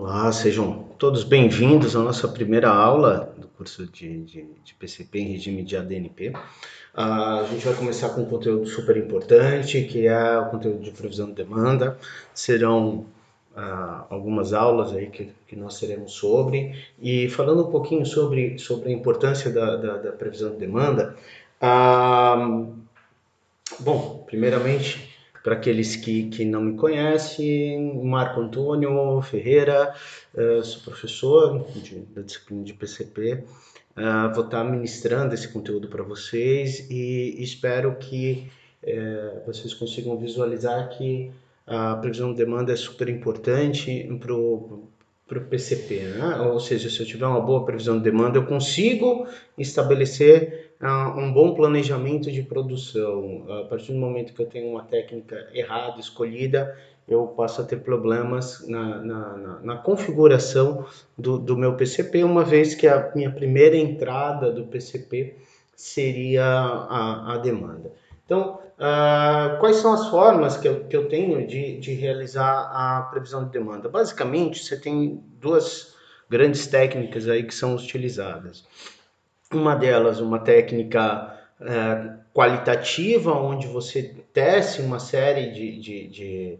Olá, sejam todos bem-vindos à nossa primeira aula do curso de PCP em regime de ADNP. A gente vai começar com um conteúdo super importante, que é o conteúdo de previsão de demanda. Serão algumas aulas aí que nós teremos sobre. E falando um pouquinho sobre a importância da previsão de demanda, bom, primeiramente, para aqueles que não me conhecem, Marco Antônio Ferreira, sou professor da disciplina de PCP, vou estar ministrando esse conteúdo para vocês e espero que vocês consigam visualizar que a previsão de demanda é super importante para o PCP, né? Ou seja, se eu tiver uma boa previsão de demanda, eu consigo estabelecer um bom planejamento de produção. A partir do momento que eu tenho uma técnica errada, escolhida, eu passo a ter problemas na configuração do meu PCP, uma vez que a minha primeira entrada do PCP seria a demanda. Então, quais são as formas que eu tenho de realizar a previsão de demanda? Basicamente, você tem duas grandes técnicas aí que são utilizadas. Uma delas, uma técnica qualitativa, onde você tece uma série de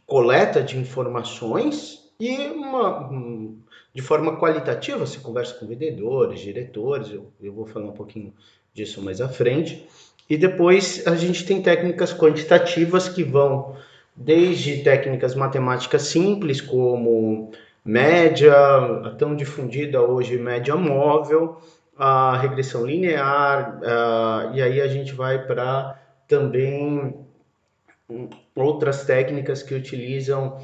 coleta de informações e de forma qualitativa, você conversa com vendedores, diretores, eu vou falar um pouquinho disso mais à frente. E depois a gente tem técnicas quantitativas que vão desde técnicas matemáticas simples, como média, tão difundida hoje, média móvel, a regressão linear, e aí a gente vai para também outras técnicas que utilizam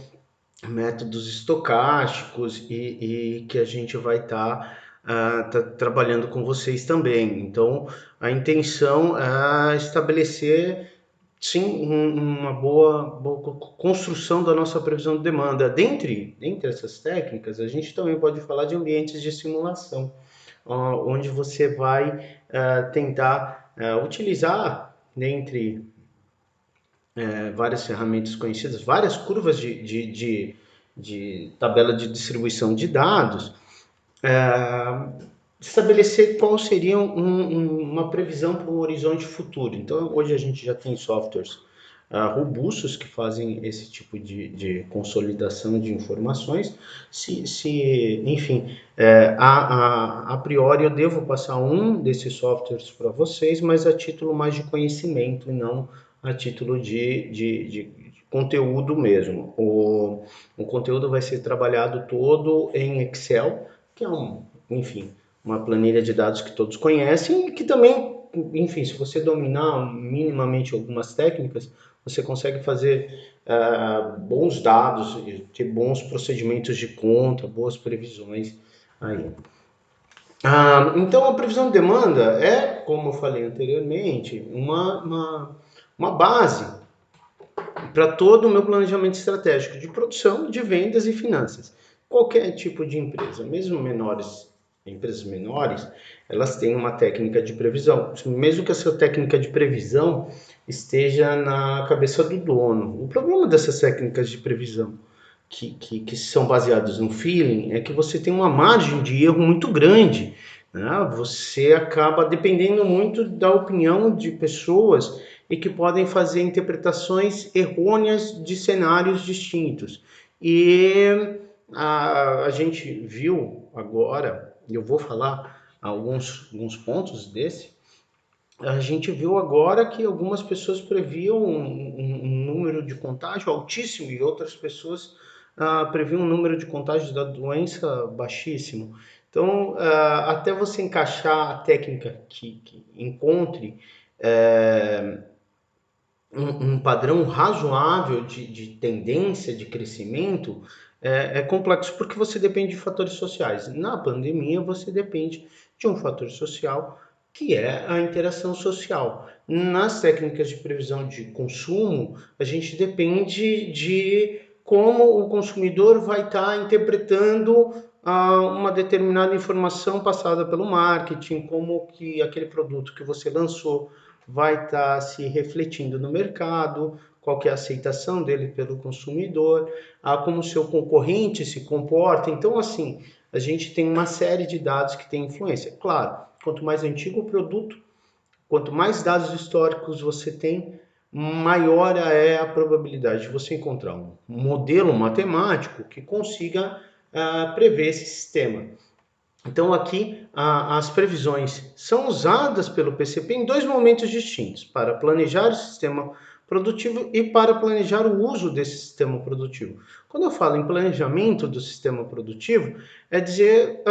métodos estocásticos e que a gente vai estar trabalhando com vocês também. Então, a intenção é estabelecer, sim, uma boa construção da nossa previsão de demanda. Dentre essas técnicas, a gente também pode falar de ambientes de simulação, onde você vai tentar utilizar, dentre várias ferramentas conhecidas, várias curvas de tabela de distribuição de dados, estabelecer qual seria uma previsão para um horizonte futuro. Então, hoje a gente já tem softwares robustos que fazem esse tipo de consolidação de informações. Enfim, a priori eu devo passar um desses softwares para vocês, mas a título mais de conhecimento e não a título de conteúdo mesmo. O conteúdo vai ser trabalhado todo em Excel, que é enfim, uma planilha de dados que todos conhecem e que também, enfim, se você dominar minimamente algumas técnicas, você consegue fazer bons dados, ter bons procedimentos de conta, boas previsões aí. Então, a previsão de demanda é, como eu falei anteriormente, uma base para todo o meu planejamento estratégico de produção, de vendas e finanças. Qualquer tipo de empresa, mesmo empresas menores, elas têm uma técnica de previsão, mesmo que a sua técnica de previsão esteja na cabeça do dono. O problema dessas técnicas de previsão que são baseadas no feeling é que você tem uma margem de erro muito grande, né? Você acaba dependendo muito da opinião de pessoas e que podem fazer interpretações errôneas de cenários distintos. E a gente viu agora, e eu vou falar alguns pontos desse, a gente viu agora que algumas pessoas previam um número de contágio altíssimo e outras pessoas previam um número de contágio da doença baixíssimo. Então, até você encaixar a técnica que encontre um padrão razoável de tendência de crescimento, é complexo porque você depende de fatores sociais. Na pandemia, você depende de um fator social que é a interação social. Nas técnicas de previsão de consumo, a gente depende de como o consumidor vai estar interpretando uma determinada informação passada pelo marketing, como que aquele produto que você lançou vai estar se refletindo no mercado, qual que é a aceitação dele pelo consumidor, como o seu concorrente se comporta. Então, assim, a gente tem uma série de dados que tem influência. Claro, quanto mais antigo o produto, quanto mais dados históricos você tem, maior é a probabilidade de você encontrar um modelo matemático que consiga prever esse sistema. Então aqui as previsões são usadas pelo PCP em dois momentos distintos, para planejar o sistema produtivo e para planejar o uso desse sistema produtivo. Quando eu falo em planejamento do sistema produtivo, é dizer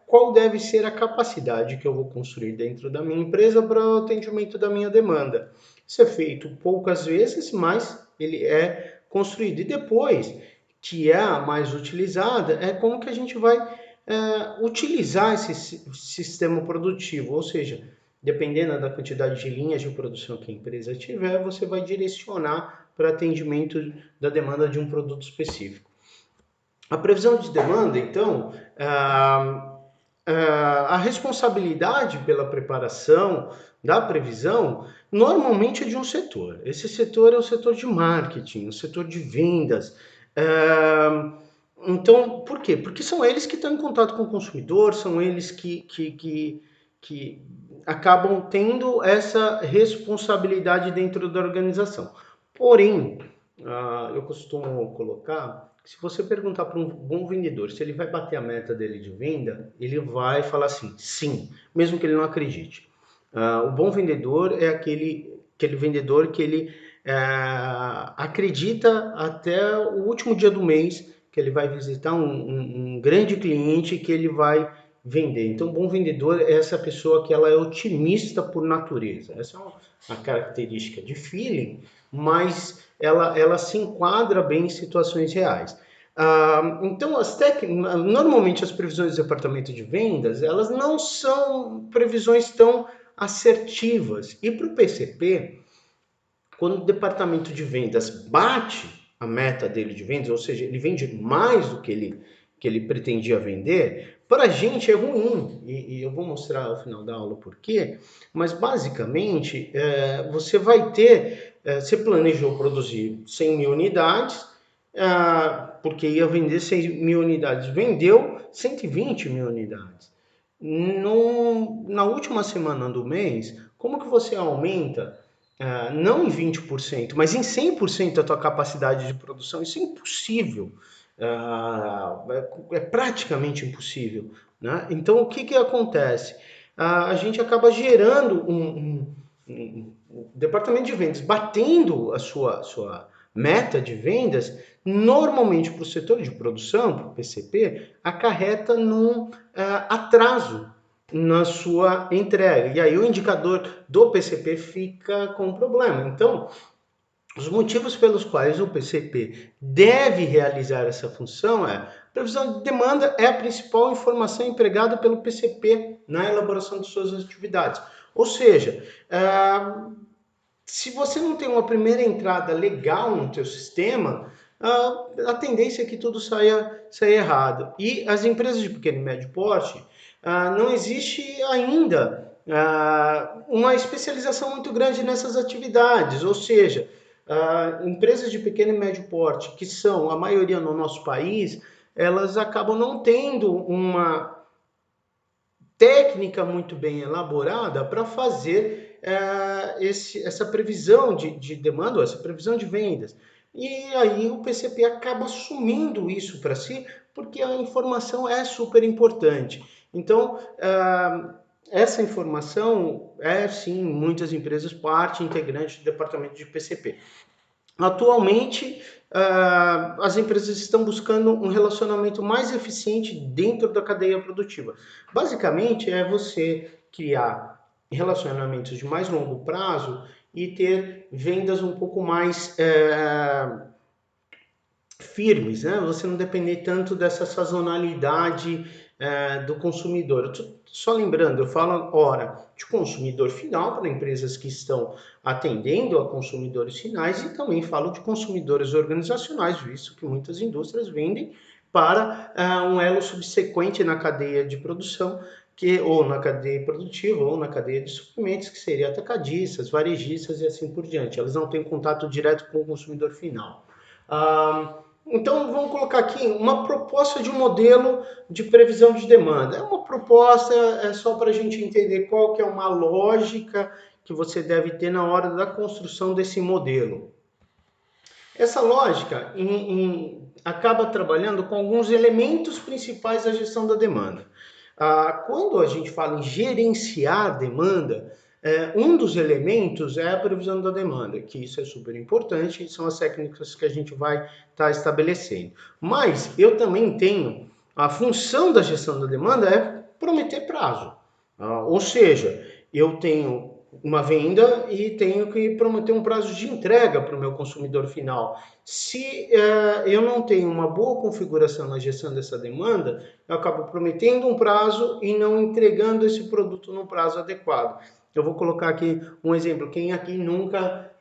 qual deve ser a capacidade que eu vou construir dentro da minha empresa para o atendimento da minha demanda. Isso é feito poucas vezes, mas ele é construído. E depois, que é a mais utilizada, é como que a gente vai utilizar esse sistema produtivo, ou seja, dependendo da quantidade de linhas de produção que a empresa tiver, você vai direcionar para atendimento da demanda de um produto específico. A previsão de demanda, então, a responsabilidade pela preparação da previsão normalmente é de um setor. Esse setor é o setor de marketing, o setor de vendas. Então, por quê? Porque são eles que estão em contato com o consumidor, são eles que acabam tendo essa responsabilidade dentro da organização. Porém, eu costumo colocar, se você perguntar para um bom vendedor se ele vai bater a meta dele de venda, ele vai falar assim, sim, mesmo que ele não acredite. O bom vendedor é aquele vendedor que ele acredita até o último dia do mês que ele vai visitar um grande cliente que ele vai vender. Então, um bom vendedor é essa pessoa que ela é otimista por natureza. Essa é uma característica de feeling, mas ela se enquadra bem em situações reais. Então, normalmente as previsões do departamento de vendas, elas não são previsões tão assertivas. E para o PCP, quando o departamento de vendas bate a meta dele de vendas, ou seja, ele vende mais do que ele pretendia vender, para a gente é ruim, e eu vou mostrar ao final da aula por quê, mas basicamente você vai ter, você planejou produzir 100 mil unidades, porque ia vender 100 mil unidades, vendeu 120 mil unidades. Na última semana do mês, como que você aumenta não em 20%, mas em 100% a tua capacidade de produção? Isso é impossível, é praticamente impossível, né? Então, o que acontece? A gente acaba gerando um departamento de vendas batendo a sua meta de vendas, normalmente para o setor de produção, para o PCP, acarreta num atraso na sua entrega. E aí o indicador do PCP fica com problema. Então, os motivos pelos quais o PCP deve realizar essa função previsão de demanda é a principal informação empregada pelo PCP na elaboração de suas atividades. Ou seja, se você não tem uma primeira entrada legal no teu sistema, a tendência é que tudo saia errado. E as empresas de pequeno e médio porte, não existe ainda uma especialização muito grande nessas atividades, ou seja, empresas de pequeno e médio porte, que são a maioria no nosso país, elas acabam não tendo uma técnica muito bem elaborada para fazer essa previsão de demanda, essa previsão de vendas. E aí o PCP acaba assumindo isso para si, porque a informação é super importante. Então, essa informação é, sim, em muitas empresas, parte integrante do departamento de PCP. Atualmente, as empresas estão buscando um relacionamento mais eficiente dentro da cadeia produtiva. Basicamente, é você criar relacionamentos de mais longo prazo e ter vendas um pouco mais firmes, né? Você não depender tanto dessa sazonalidade do consumidor. Só lembrando, eu falo de consumidor final para empresas que estão atendendo a consumidores finais e também falo de consumidores organizacionais, visto que muitas indústrias vendem para um elo subsequente na cadeia de produção, ou na cadeia produtiva, ou na cadeia de suprimentos, que seria atacadistas, varejistas e assim por diante. Elas não têm contato direto com o consumidor final. Então, vamos colocar aqui uma proposta de um modelo de previsão de demanda. É uma proposta, é só para a gente entender qual que é uma lógica que você deve ter na hora da construção desse modelo. Essa lógica acaba trabalhando com alguns elementos principais da gestão da demanda. Quando a gente fala em gerenciar a demanda, um dos elementos é a previsão da demanda, que isso é super importante, são as técnicas que a gente vai estar estabelecendo. Mas eu também tenho, a função da gestão da demanda é prometer prazo. Ou seja, eu tenho uma venda e tenho que prometer um prazo de entrega para o meu consumidor final. Se eu não tenho uma boa configuração na gestão dessa demanda, eu acabo prometendo um prazo e não entregando esse produto no prazo adequado. Eu vou colocar aqui um exemplo. Quem aqui nunca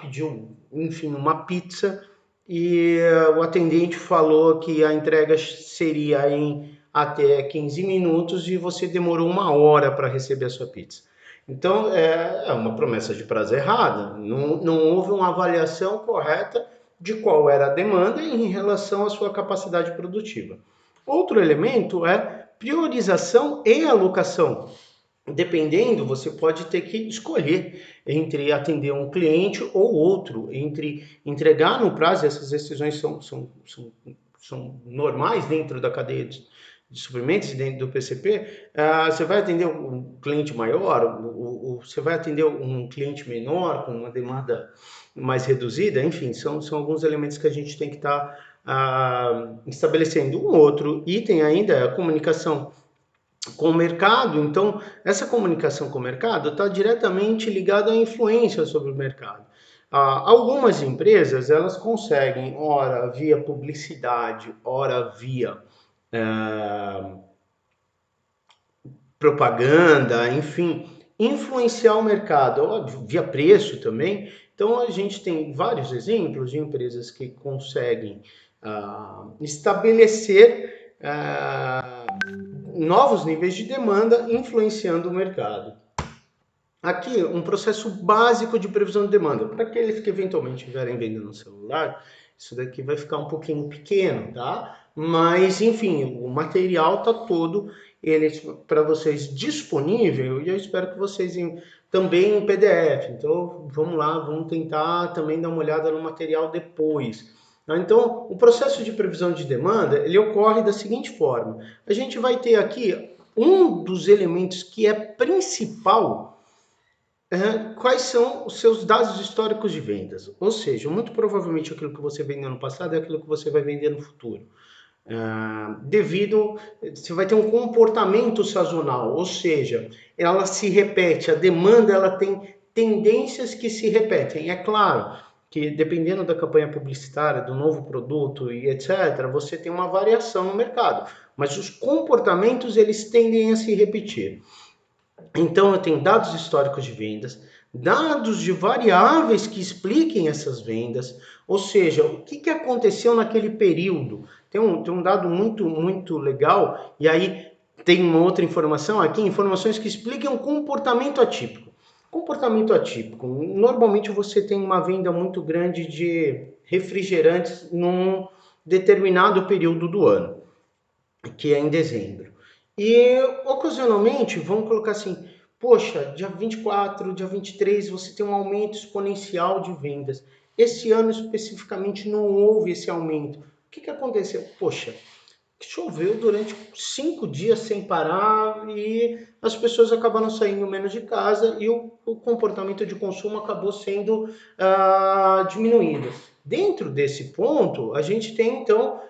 pediu, enfim, uma pizza e o atendente falou que a entrega seria em até 15 minutos e você demorou 1 hora para receber a sua pizza? Então, é uma promessa de prazo errada. Não houve uma avaliação correta de qual era a demanda em relação à sua capacidade produtiva. Outro elemento é priorização e alocação. Dependendo, você pode ter que escolher entre atender um cliente ou outro, entre entregar no prazo. Essas decisões são normais dentro da cadeia de suprimentos, dentro do PCP. Você vai atender um cliente maior, você vai atender um cliente menor, com uma demanda mais reduzida, enfim, são alguns elementos que a gente tem que estar estabelecendo. Um outro item ainda é a comunicação com o mercado. Então, essa comunicação com o mercado está diretamente ligada à influência sobre o mercado. Algumas empresas, elas conseguem, ora via publicidade, ora via propaganda, enfim, influenciar o mercado, óbvio, via preço também. Então, a gente tem vários exemplos de empresas que conseguem estabelecer novos níveis de demanda influenciando o mercado. Aqui, um processo básico de previsão de demanda. Para aqueles que eventualmente estiverem vendo no celular, isso daqui vai ficar um pouquinho pequeno, tá? Mas, enfim, o material está todo para vocês disponível, e eu espero que vocês também em PDF. Então, vamos lá, vamos tentar também dar uma olhada no material depois. Então, o processo de previsão de demanda, ele ocorre da seguinte forma. A gente vai ter aqui um dos elementos que é principal. Quais são os seus dados históricos de vendas? Ou seja, muito provavelmente aquilo que você vendeu no passado é aquilo que você vai vender no futuro. Você vai ter um comportamento sazonal, ou seja, ela se repete, a demanda ela tem tendências que se repetem. É claro que dependendo da campanha publicitária, do novo produto e etc., você tem uma variação no mercado, mas os comportamentos eles tendem a se repetir. Então, eu tenho dados históricos de vendas, dados de variáveis que expliquem essas vendas, ou seja, o que aconteceu naquele período. Tem um dado muito legal, e aí tem uma outra informação aqui, informações que explicam comportamento atípico. Comportamento atípico, normalmente você tem uma venda muito grande de refrigerantes num determinado período do ano, que é em dezembro. E, ocasionalmente, vamos colocar assim, poxa, dia 24, dia 23, você tem um aumento exponencial de vendas. Esse ano, especificamente, não houve esse aumento. O que aconteceu? Poxa, choveu durante 5 dias sem parar e as pessoas acabaram saindo menos de casa e o comportamento de consumo acabou sendo diminuído. Dentro desse ponto, a gente tem, então,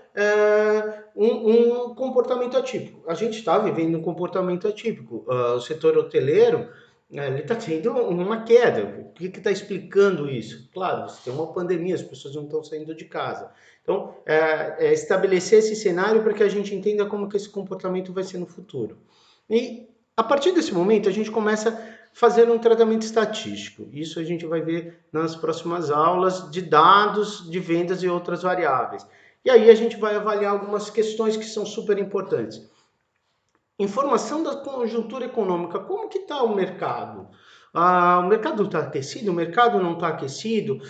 um comportamento atípico. A gente está vivendo um comportamento atípico. O setor hoteleiro ele está tendo uma queda. O que está explicando isso? Claro, você tem uma pandemia, as pessoas não estão saindo de casa. Então, estabelecer esse cenário para que a gente entenda como que esse comportamento vai ser no futuro. E, a partir desse momento, a gente começa a fazer um tratamento estatístico. Isso a gente vai ver nas próximas aulas de dados de vendas e outras variáveis. E aí a gente vai avaliar algumas questões que são super importantes. Informação da conjuntura econômica. Como que está o mercado? O mercado está aquecido? O mercado não está aquecido?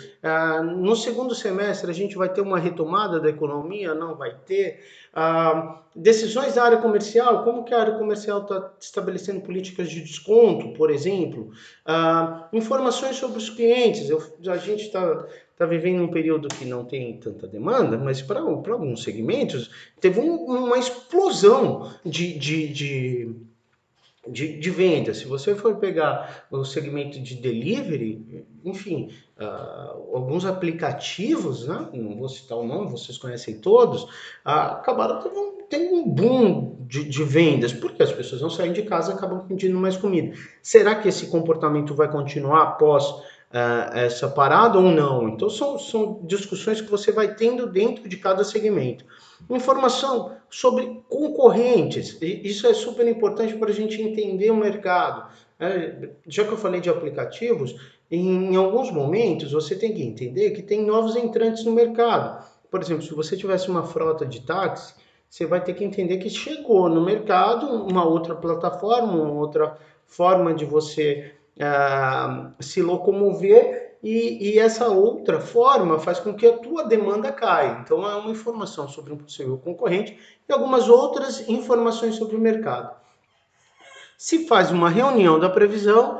No segundo semestre a gente vai ter uma retomada da economia? Não vai ter? Decisões da área comercial. Como que a área comercial está estabelecendo políticas de desconto, por exemplo? Informações sobre os clientes. A gente está vivendo um período que não tem tanta demanda, mas para alguns segmentos teve uma explosão de vendas. Se você for pegar o segmento de delivery, enfim, alguns aplicativos, né? Não vou citar o nome, vocês conhecem todos, acabaram tendo um boom de vendas, porque as pessoas não saem de casa e acabam pedindo mais comida. Será que esse comportamento vai continuar após essa parada ou não? Então, são discussões que você vai tendo dentro de cada segmento. Informação sobre concorrentes, isso é super importante para a gente entender o mercado. Já que eu falei de aplicativos, em alguns momentos você tem que entender que tem novos entrantes no mercado. Por exemplo, se você tivesse uma frota de táxi, você vai ter que entender que chegou no mercado uma outra plataforma, uma outra forma de você se locomover e essa outra forma faz com que a tua demanda caia. Então, é uma informação sobre um possível concorrente e algumas outras informações sobre o mercado. Se faz uma reunião da previsão,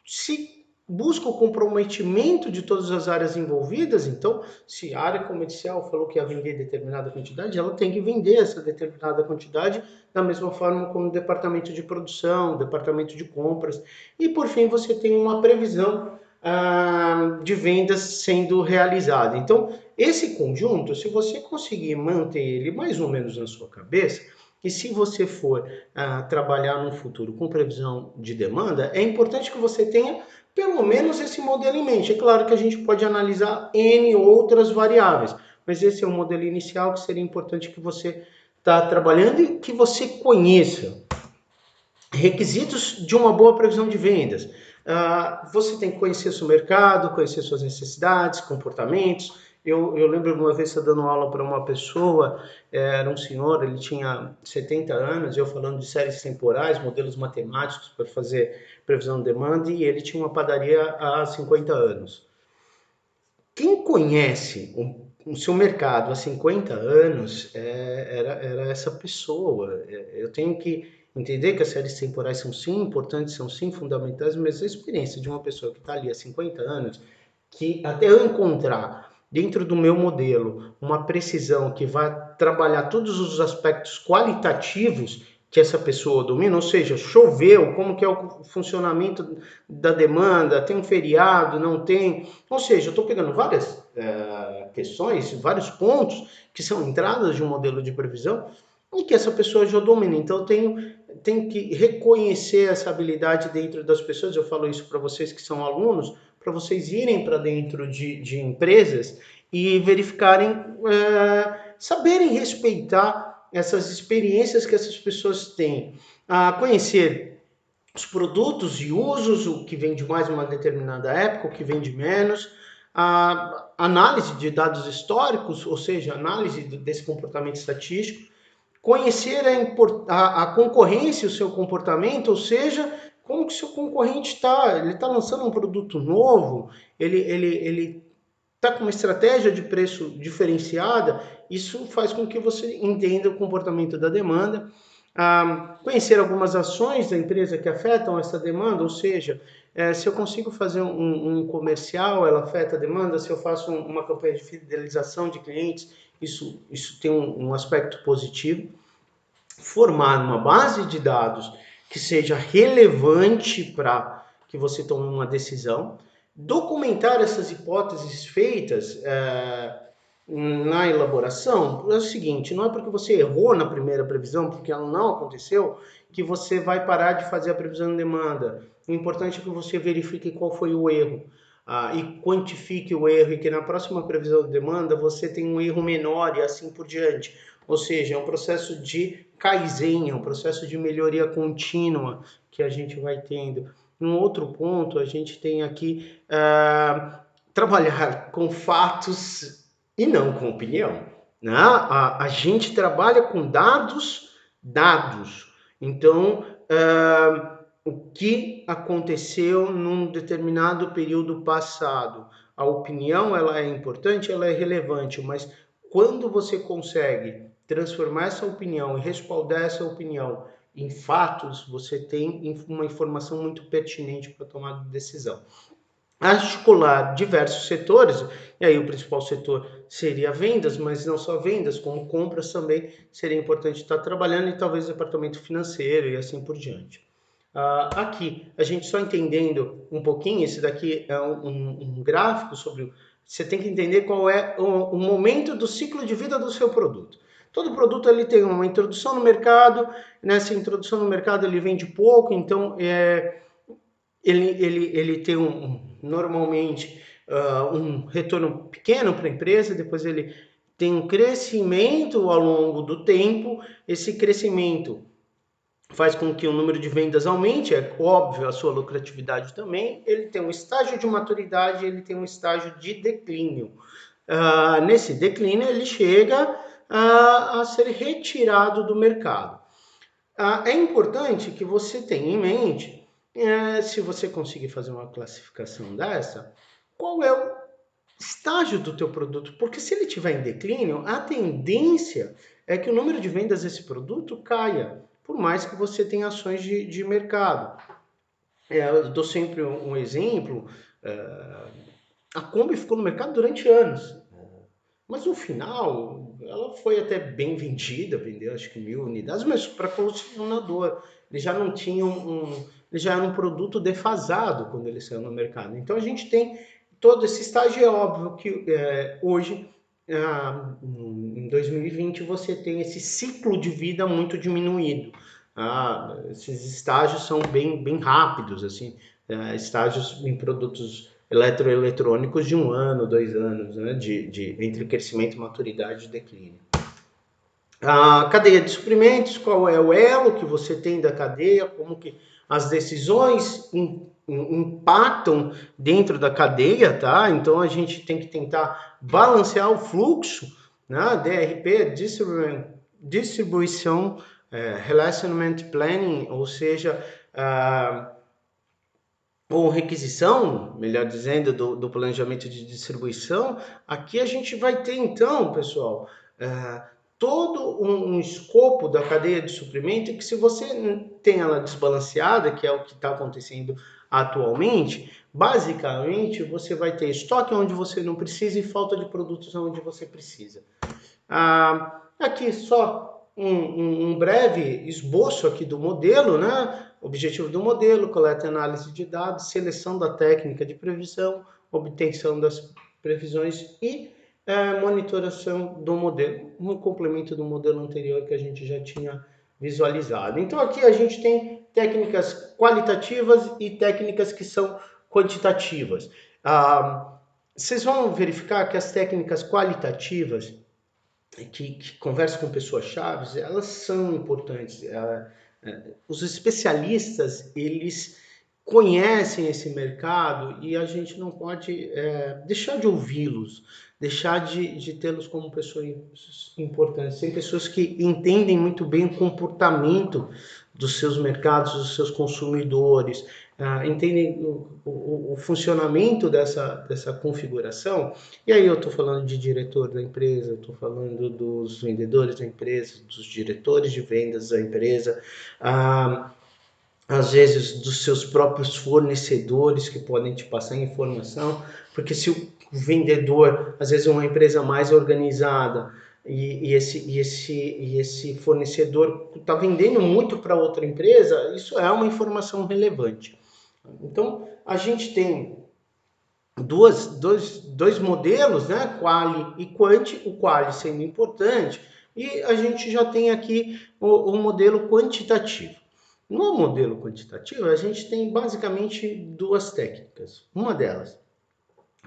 se busca o comprometimento de todas as áreas envolvidas, então, se a área comercial falou que ia vender determinada quantidade, ela tem que vender essa determinada quantidade da mesma forma como o departamento de produção, o departamento de compras, e por fim você tem uma previsão de vendas sendo realizada. Então, esse conjunto, se você conseguir manter ele mais ou menos na sua cabeça, e se você for trabalhar no futuro com previsão de demanda, é importante que você tenha pelo menos esse modelo em mente. É claro que a gente pode analisar N outras variáveis, mas esse é o modelo inicial que seria importante que você está trabalhando e que você conheça. Requisitos de uma boa previsão de vendas. Você tem que conhecer seu mercado, conhecer suas necessidades, comportamentos. Eu lembro uma vez dando aula para uma pessoa, era um senhor, ele tinha 70 anos, eu falando de séries temporais, modelos matemáticos para fazer previsão de demanda, e ele tinha uma padaria há 50 anos. Quem conhece o seu mercado há 50 anos era essa pessoa. Eu tenho que entender que as séries temporais são sim importantes, são sim fundamentais, mas a experiência de uma pessoa que está ali há 50 anos, que até eu encontrar dentro do meu modelo uma precisão que vai trabalhar todos os aspectos qualitativos que essa pessoa domina, ou seja, choveu, como que é o funcionamento da demanda, tem um feriado, não tem, ou seja, eu estou pegando várias questões, vários pontos que são entradas de um modelo de previsão e que essa pessoa já domina. Então, eu tenho que reconhecer essa habilidade dentro das pessoas. Eu falo isso para vocês que são alunos, para vocês irem para dentro de empresas e verificarem, saberem respeitar essas experiências que essas pessoas têm. Conhecer os produtos e usos, o que vende mais em uma determinada época, o que vende menos, a análise de dados históricos, ou seja, análise desse comportamento estatístico, conhecer a concorrência, o seu comportamento, ou seja, como que o seu concorrente está, ele está lançando um produto novo, ele está com uma estratégia de preço diferenciada, isso faz com que você entenda o comportamento da demanda, conhecer algumas ações da empresa que afetam essa demanda, ou seja, se eu consigo fazer um comercial, ela afeta a demanda, se eu faço uma campanha de fidelização de clientes, isso tem um aspecto positivo. Formar uma base de dados que seja relevante para que você tome uma decisão, documentar essas hipóteses feitas na elaboração. É o seguinte, não é porque você errou na primeira previsão, porque ela não aconteceu, que você vai parar de fazer a previsão de demanda. O importante é que você verifique qual foi o erro e quantifique o erro, e que na próxima previsão de demanda você tenha um erro menor e assim por diante. Ou seja, é um processo de Kaizen, é um processo de melhoria contínua que a gente vai tendo. Um outro ponto, a gente tem aqui trabalhar com fatos e não com opinião. Né? A gente trabalha com dados. Então, o que aconteceu num determinado período passado? A opinião, ela é importante, ela é relevante, mas quando você consegue transformar essa opinião e respaldar essa opinião em fatos, você tem uma informação muito pertinente para tomar decisão. Articular diversos setores, e aí o principal setor seria vendas, mas não só vendas, como compras também seria importante estar trabalhando, e talvez departamento financeiro e assim por diante. Aqui, a gente só entendendo um pouquinho, esse daqui é um gráfico sobre... Você tem que entender qual é o momento do ciclo de vida do seu produto. Todo produto ele tem uma introdução no mercado, nessa introdução no mercado ele vende pouco, então ele tem normalmente um retorno pequeno para a empresa, depois ele tem um crescimento ao longo do tempo, esse crescimento faz com que o número de vendas aumente, é óbvio, a sua lucratividade também, ele tem um estágio de maturidade, ele tem um estágio de declínio. Nesse declínio ele chega a ser retirado do mercado. É importante que você tenha em mente, se você conseguir fazer uma classificação dessa, qual é o estágio do teu produto, porque se ele estiver em declínio, a tendência é que o número de vendas desse produto caia, por mais que você tenha ações de mercado. Eu dou sempre um exemplo, a Kombi ficou no mercado durante anos, mas no final ela foi até bem vendida, vendeu acho que 1.000 unidades, mas para colecionador. Ele já não tinha ele já era um produto defasado quando ele saiu no mercado. Então a gente tem todo esse estágio. É óbvio que hoje, em 2020, você tem esse ciclo de vida muito diminuído. Esses estágios são bem rápidos, assim, estágios em produtos eletroeletrônicos de 1 ano, 2 anos, né, entre crescimento, maturidade e declínio. A cadeia de suprimentos, qual é o elo que você tem da cadeia, como que as decisões impactam dentro da cadeia, tá? Então a gente tem que tentar balancear o fluxo, né? DRP, distribuição, relationment planning, ou seja, ou requisição, melhor dizendo, do planejamento de distribuição. Aqui a gente vai ter então, pessoal, todo um escopo da cadeia de suprimento que, se você tem ela desbalanceada, que é o que está acontecendo atualmente, basicamente você vai ter estoque onde você não precisa e falta de produtos onde você precisa. Aqui só um breve esboço aqui do modelo, né? Objetivo do modelo: coleta e análise de dados, seleção da técnica de previsão, obtenção das previsões e monitoração do modelo, um complemento do modelo anterior que a gente já tinha visualizado. Então aqui a gente tem técnicas qualitativas e técnicas que são quantitativas. Vocês vão verificar que as técnicas qualitativas, que conversam com pessoas-chave, elas são importantes. Os especialistas, eles conhecem esse mercado e a gente não pode deixar de ouvi-los, deixar de tê-los como pessoas importantes. Tem pessoas que entendem muito bem o comportamento dos seus mercados, dos seus consumidores, entendem o funcionamento dessa configuração. E aí eu estou falando de diretor da empresa, estou falando dos vendedores da empresa, dos diretores de vendas da empresa, às vezes dos seus próprios fornecedores que podem te passar informação, porque se o vendedor, às vezes, é uma empresa mais organizada e esse fornecedor está vendendo muito para outra empresa, isso é uma informação relevante. Então, a gente tem dois modelos, né? Quali e Quanti, o Quali sendo importante, e a gente já tem aqui o modelo quantitativo. No modelo quantitativo, a gente tem basicamente duas técnicas. Uma delas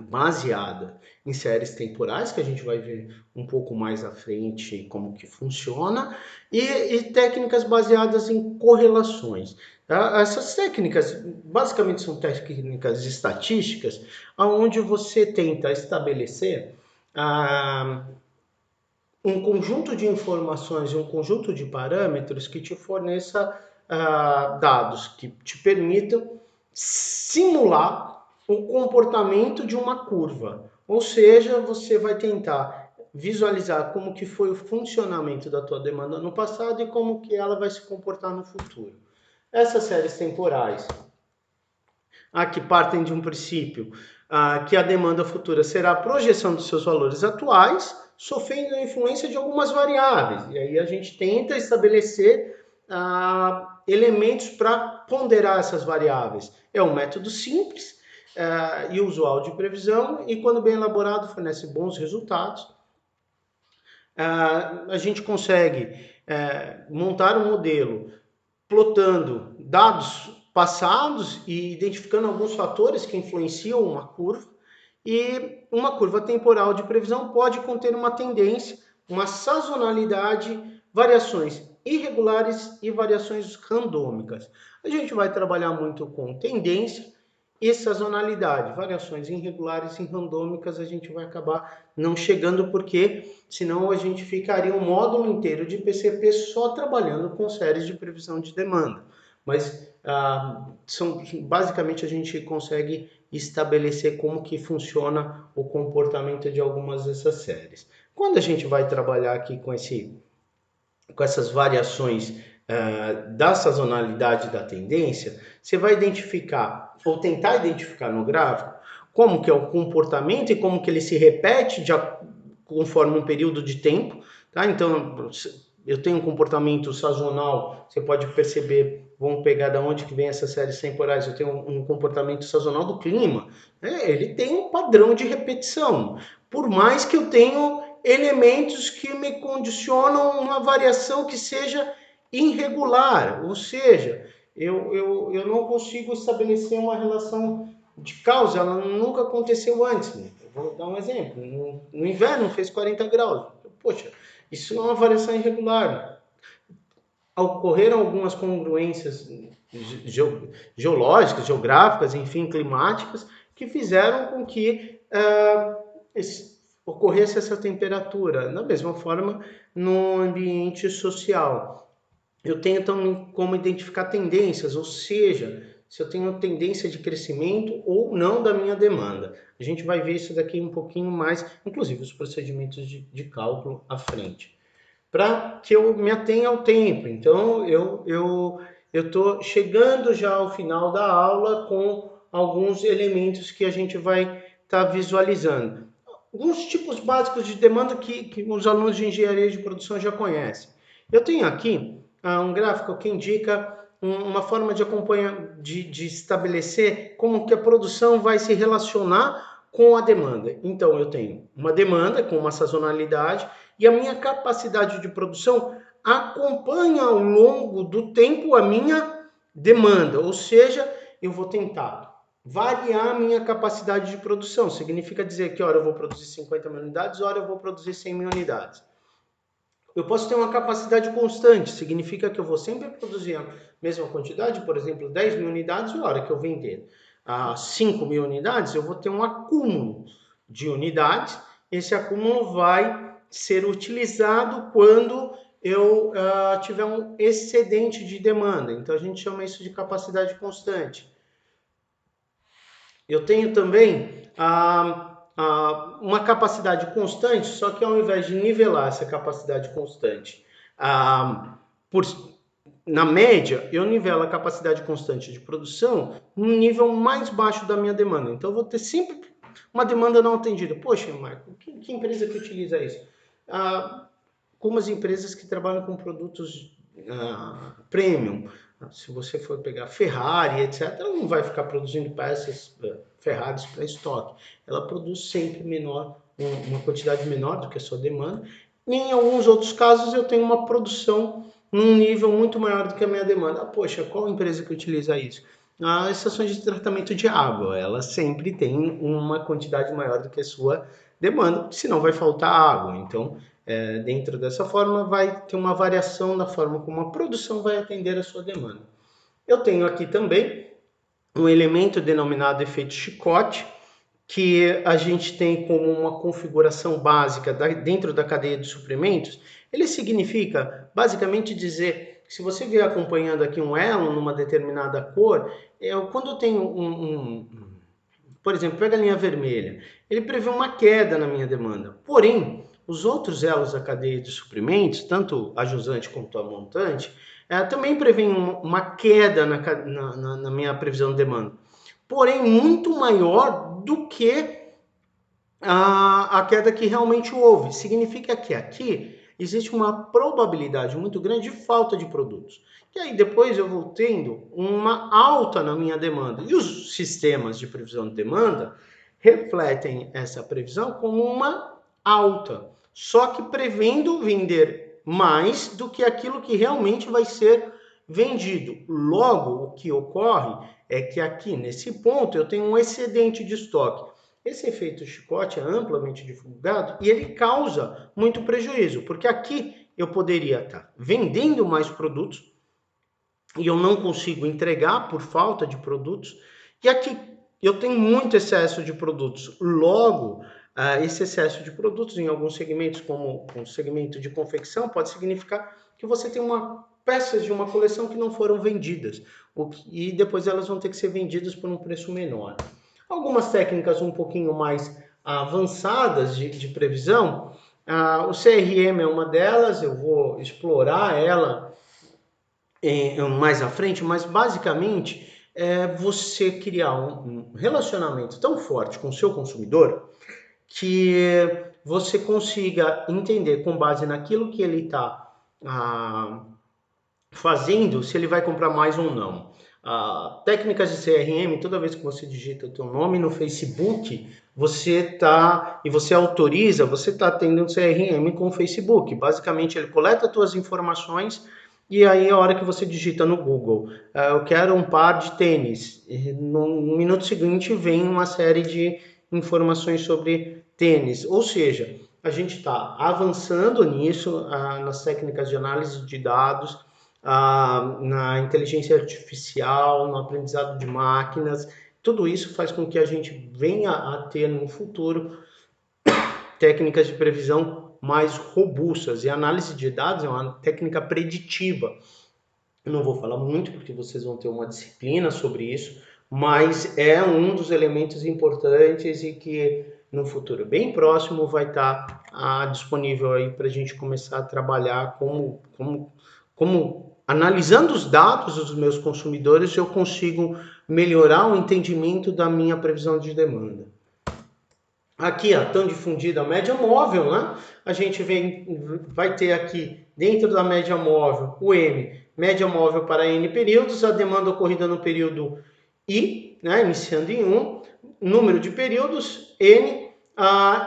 baseada em séries temporais, que a gente vai ver um pouco mais à frente como que funciona, e técnicas baseadas em correlações. Essas técnicas basicamente são técnicas estatísticas, onde você tenta estabelecer um conjunto de informações e um conjunto de parâmetros que te forneça dados que te permitam simular o comportamento de uma curva. Ou seja, você vai tentar visualizar como que foi o funcionamento da tua demanda no passado e como que ela vai se comportar no futuro. Essas séries temporais, que partem de um princípio que a demanda futura será a projeção dos seus valores atuais, sofrendo a influência de algumas variáveis. E aí a gente tenta estabelecer elementos para ponderar essas variáveis. É um método simples e usual de previsão, e quando bem elaborado fornece bons resultados. A gente consegue montar um modelo plotando dados passados e identificando alguns fatores que influenciam uma curva, e uma curva temporal de previsão pode conter uma tendência, uma sazonalidade, variações irregulares e variações randômicas. A gente vai trabalhar muito com tendência e sazonalidade. Variações irregulares e randômicas a gente vai acabar não chegando, porque senão a gente ficaria um módulo inteiro de PCP só trabalhando com séries de previsão de demanda. Mas basicamente a gente consegue estabelecer como que funciona o comportamento de algumas dessas séries. Quando a gente vai trabalhar aqui com essas variações da sazonalidade da tendência, você vai identificar, ou tentar identificar no gráfico, como que é o comportamento e como que ele se repete conforme um período de tempo. Tá? Então, eu tenho um comportamento sazonal, você pode perceber, vamos pegar da onde que vem essas séries temporais, eu tenho um comportamento sazonal do clima, ele tem um padrão de repetição, por mais que eu tenha elementos que me condicionam uma variação que seja irregular, ou seja, eu não consigo estabelecer uma relação de causa, ela nunca aconteceu antes. Vou dar um exemplo, no inverno fez 40 graus, poxa, isso não é uma variação irregular. Ocorreram algumas congruências geológicas, geográficas, enfim, climáticas, que fizeram com que ocorresse essa temperatura. Da mesma forma, no ambiente social. Eu tenho então como identificar tendências, ou seja, se eu tenho tendência de crescimento ou não da minha demanda. A gente vai ver isso daqui um pouquinho mais, inclusive os procedimentos de cálculo à frente. Para que eu me atenha ao tempo. Então, eu estou chegando já ao final da aula com alguns elementos que a gente vai estar visualizando. Alguns tipos básicos de demanda que os alunos de engenharia de produção já conhecem. Eu tenho aqui um gráfico que indica uma forma de acompanhar, de estabelecer como que a produção vai se relacionar com a demanda. Então, eu tenho uma demanda com uma sazonalidade e a minha capacidade de produção acompanha ao longo do tempo a minha demanda, ou seja, eu vou tentar variar a minha capacidade de produção. Significa dizer que, ora, eu vou produzir 50 mil unidades, ora, eu vou produzir 100 mil unidades. Eu posso ter uma capacidade constante, significa que eu vou sempre produzir a mesma quantidade, por exemplo, 10 mil unidades, e a hora que eu vender 5 mil unidades, eu vou ter um acúmulo de unidades. Esse acúmulo vai ser utilizado quando eu tiver um excedente de demanda. Então, a gente chama isso de capacidade constante. Eu tenho também uma capacidade constante, só que ao invés de nivelar essa capacidade constante na média, eu nivelo a capacidade constante de produção no nível mais baixo da minha demanda. Então, eu vou ter sempre uma demanda não atendida. Poxa, Marco, que empresa que utiliza isso? Algumas empresas que trabalham com produtos premium. Se você for pegar Ferrari, etc., ela não vai ficar produzindo peças Ferraris para estoque. Ela produz sempre uma quantidade menor do que a sua demanda. E em alguns outros casos, eu tenho uma produção num nível muito maior do que a minha demanda. Poxa, qual empresa que utiliza isso? As estações de tratamento de água, ela sempre tem uma quantidade maior do que a sua demanda, senão vai faltar água. Então, dentro dessa forma, vai ter uma variação da forma como a produção vai atender a sua demanda. Eu tenho aqui também um elemento denominado efeito chicote, que a gente tem como uma configuração básica dentro da cadeia de suprimentos, ele significa basicamente dizer, se você vier acompanhando aqui um elo numa determinada cor, quando eu tenho por exemplo, pega a linha vermelha, ele prevê uma queda na minha demanda. Porém, os outros elos da cadeia de suprimentos, tanto a jusante quanto a montante, também prevêem uma queda na minha previsão de demanda. Porém, muito maior do que a queda que realmente houve. Significa que aqui existe uma probabilidade muito grande de falta de produtos. E aí depois eu vou tendo uma alta na minha demanda. E os sistemas de previsão de demanda refletem essa previsão como uma alta, só que prevendo vender mais do que aquilo que realmente vai ser vendido. Logo, o que ocorre é que aqui nesse ponto eu tenho um excedente de estoque. Esse efeito chicote é amplamente divulgado e ele causa muito prejuízo, porque aqui eu poderia estar vendendo mais produtos e eu não consigo entregar por falta de produtos, e aqui eu tenho muito excesso de produtos. Logo, esse excesso de produtos em alguns segmentos, como o segmento de confecção, pode significar que você tem peças de uma coleção que não foram vendidas, e depois elas vão ter que ser vendidas por um preço menor. Algumas técnicas um pouquinho mais avançadas de previsão, o CRM é uma delas, eu vou explorar ela mais à frente, mas basicamente é você criar um relacionamento tão forte com o seu consumidor que você consiga entender com base naquilo que ele está fazendo, se ele vai comprar mais ou não. Técnicas de CRM, toda vez que você digita o teu nome no Facebook, você autoriza, você está tendo um CRM com o Facebook. Basicamente, ele coleta as tuas informações e aí a hora que você digita no Google, eu quero um par de tênis, no minuto seguinte vem uma série de informações sobre tênis. Ou seja, a gente está avançando nisso, nas técnicas de análise de dados, na inteligência artificial, no aprendizado de máquinas. Tudo isso faz com que a gente venha a ter no futuro técnicas de previsão mais robustas. E a análise de dados é uma técnica preditiva. Eu não vou falar muito porque vocês vão ter uma disciplina sobre isso, mas é um dos elementos importantes e que no futuro bem próximo vai estar disponível aí para a gente começar a trabalhar como analisando os dados dos meus consumidores, eu consigo melhorar o entendimento da minha previsão de demanda. Aqui, tão difundida a média móvel, né? A gente vai ter aqui, dentro da média móvel, o M, média móvel para N períodos, a demanda ocorrida no período I, né, iniciando em 1, número de períodos, N,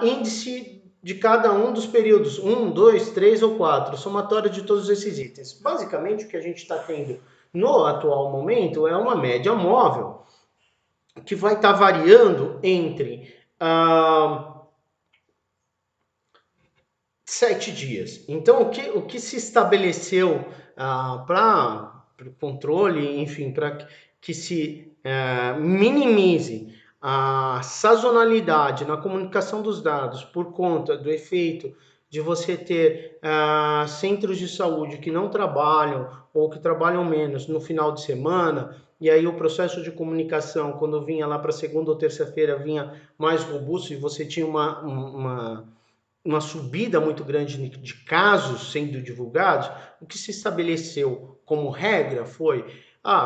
índice de cada um dos períodos, 1, 2, 3 ou 4, somatório de todos esses itens. Basicamente, o que a gente está tendo no atual momento é uma média móvel que vai estar variando entre 7 dias. Então, o que se estabeleceu para o controle, enfim, para que se minimize a sazonalidade na comunicação dos dados por conta do efeito de você ter centros de saúde que não trabalham ou que trabalham menos no final de semana, e aí o processo de comunicação, quando vinha lá para segunda ou terça-feira, vinha mais robusto e você tinha uma subida muito grande de casos sendo divulgados. O que se estabeleceu como regra foi,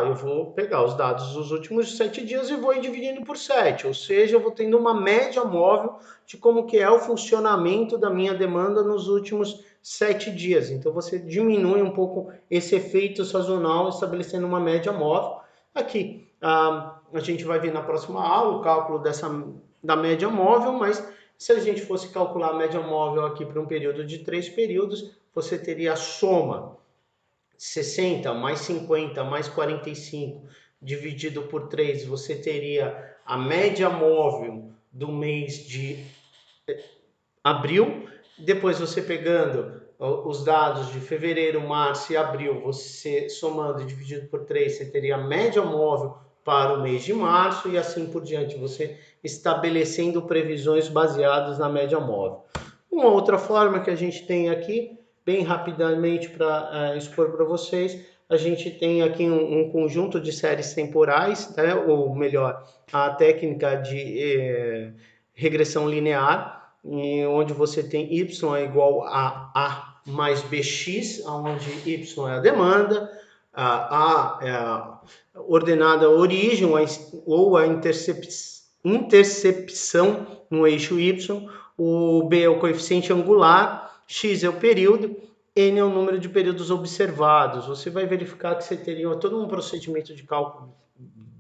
eu vou pegar os dados dos últimos 7 dias e vou ir dividindo por 7, ou seja, eu vou tendo uma média móvel de como que é o funcionamento da minha demanda nos últimos 7 dias. Então você diminui um pouco esse efeito sazonal estabelecendo uma média móvel. Aqui a gente vai ver na próxima aula o cálculo da média móvel, mas se a gente fosse calcular a média móvel aqui para um período de 3 períodos, você teria a soma 60 mais 50 mais 45 dividido por 3, você teria a média móvel do mês de abril. Depois você pegando os dados de fevereiro, março e abril, você somando e dividido por 3, você teria a média móvel para o mês de março e assim por diante, você estabelecendo previsões baseadas na média móvel. Uma outra forma que a gente tem aqui, bem rapidamente para expor para vocês, a gente tem aqui um conjunto de séries temporais, né? Ou melhor, a técnica de regressão linear, onde você tem y é igual a mais bx, onde y é a demanda, a é a ordenada origem ou a intercepção no eixo y, o b é o coeficiente angular, x é o período, n é o número de períodos observados. Você vai verificar que você teria todo um procedimento de cálculo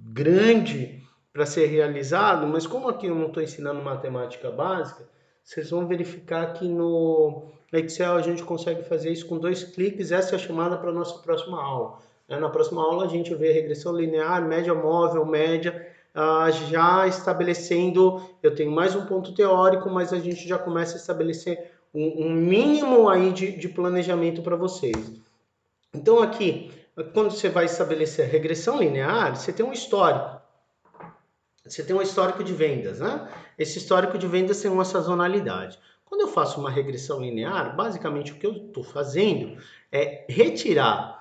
grande para ser realizado, mas como aqui eu não estou ensinando matemática básica, vocês vão verificar que no Excel a gente consegue fazer isso com 2 cliques. Essa é a chamada para a nossa próxima aula. Na próxima aula a gente vê regressão linear, média móvel, média, já estabelecendo, eu tenho mais um ponto teórico, mas a gente já começa a estabelecer um mínimo aí de planejamento para vocês. Então aqui, quando você vai estabelecer a regressão linear, você tem um histórico. Você tem um histórico de vendas, né? Esse histórico de vendas tem uma sazonalidade. Quando eu faço uma regressão linear, basicamente o que eu estou fazendo é retirar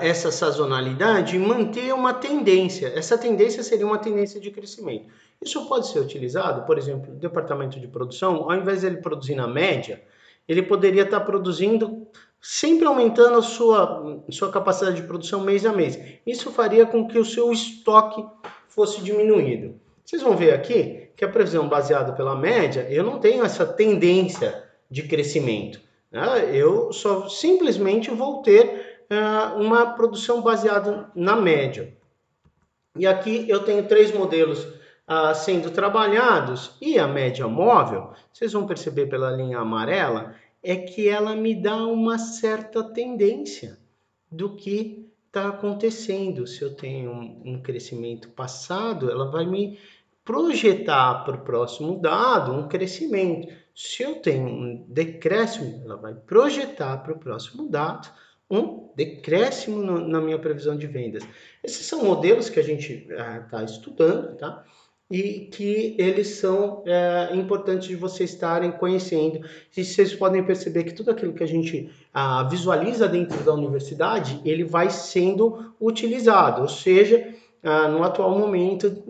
essa sazonalidade e manter uma tendência. Essa tendência seria uma tendência de crescimento. Isso pode ser utilizado, por exemplo, no departamento de produção, ao invés de ele produzir na média, ele poderia estar produzindo, sempre aumentando a sua capacidade de produção mês a mês. Isso faria com que o seu estoque fosse diminuído. Vocês vão ver aqui que a previsão baseada pela média, eu não tenho essa tendência de crescimento. Né? Eu só simplesmente vou ter uma produção baseada na média. E aqui eu tenho 3 modelos sendo trabalhados, e a média móvel, vocês vão perceber pela linha amarela, é que ela me dá uma certa tendência do que está acontecendo. Se eu tenho um crescimento passado, ela vai me projetar para o próximo dado um crescimento. Se eu tenho um decréscimo, ela vai projetar para o próximo dado um decréscimo na minha previsão de vendas. Esses são modelos que a gente está estudando, tá? E que eles são importantes de vocês estarem conhecendo. E vocês podem perceber que tudo aquilo que a gente visualiza dentro da universidade, ele vai sendo utilizado, ou seja, no atual momento,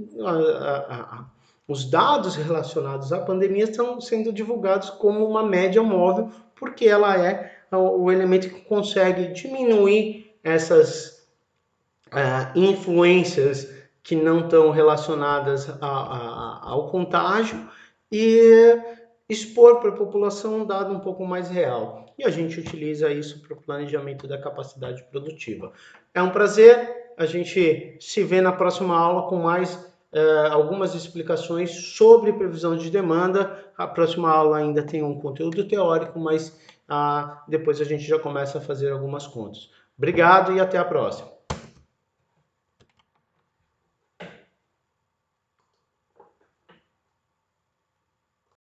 os dados relacionados à pandemia estão sendo divulgados como uma média móvel, porque ela é o elemento que consegue diminuir essas influências que não estão relacionadas ao contágio e expor para a população um dado um pouco mais real. E a gente utiliza isso para o planejamento da capacidade produtiva. É um prazer, a gente se vê na próxima aula com mais algumas explicações sobre previsão de demanda. A próxima aula ainda tem um conteúdo teórico, mas depois a gente já começa a fazer algumas contas. Obrigado e até a próxima.